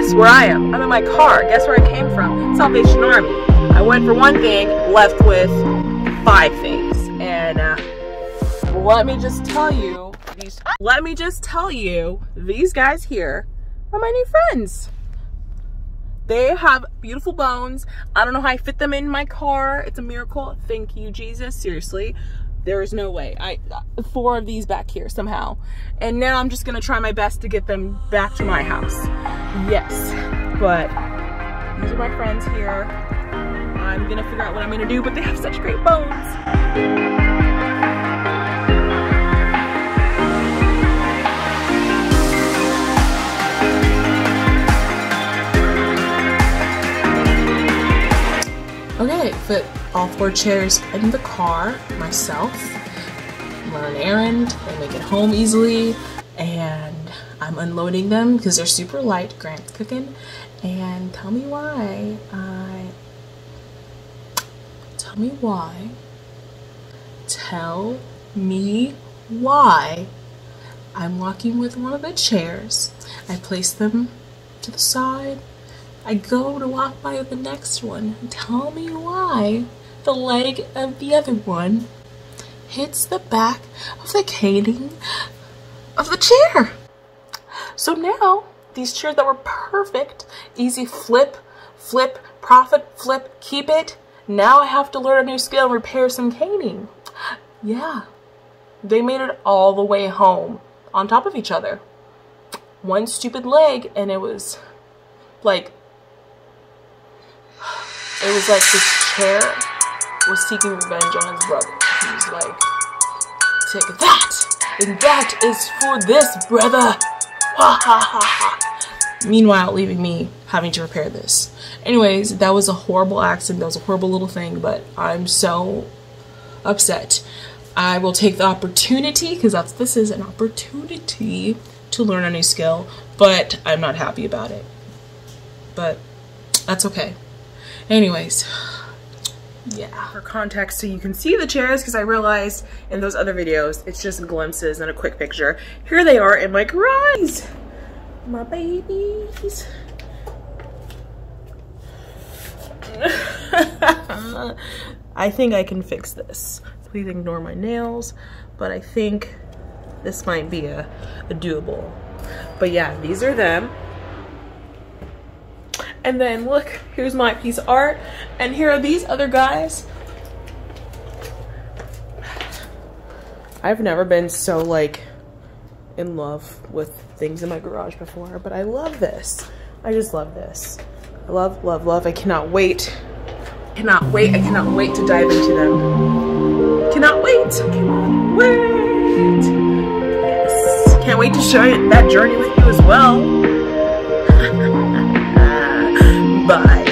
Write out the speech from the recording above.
guess where I am? I'm in my car. Guess where I came from? Salvation Army. I went for one thing, left with 5 things. And let me just tell you, these guys here are my new friends. They have beautiful bones. I don't know how I fit them in my car. It's a miracle. Thank you, Jesus. Seriously. There is no way. 4 of these back here somehow. And now I'm just gonna try my best to get them back to my house. Yes, but these are my friends here. I'm gonna figure out what I'm gonna do, but they have such great bones. Okay, put all 4 chairs in the car myself, run an errand, they make it home easily, and I'm unloading them because they're super light. Grant's cooking, and tell me why I'm walking with one of the chairs. I place them to the side. I go to walk by the next one. Tell me why the leg of the other one hits the back of the caning of the chair. So now, these chairs that were perfect, easy flip, profit, flip, keep it. Now I have to learn a new skill and repair some caning. Yeah, they made it all the way home on top of each other. One stupid leg, and it was like this chair was seeking revenge on his brother. He was like, take that, and that is for this, brother. Ha ha ha ha. Meanwhile, leaving me having to repair this. Anyways, that was a horrible accident. That was a horrible little thing, but I'm so upset. I will take the opportunity, because this is an opportunity to learn a new skill, but I'm not happy about it. But that's okay. Anyways, yeah. For context, so you can see the chairs, because I realized in those other videos, it's just glimpses and a quick picture. Here they are in my garage. My babies. I think I can fix this. Please ignore my nails, but I think this might be a doable. But yeah, these are them. And then look, here's my piece of art, and here are these other guys. I've never been so like in love with things in my garage before, but I love this. I just love this. I love, love, love. I cannot wait. I cannot wait to dive into them. Cannot wait. Cannot wait. Yes. Can't wait to share that journey with you as well. Bye.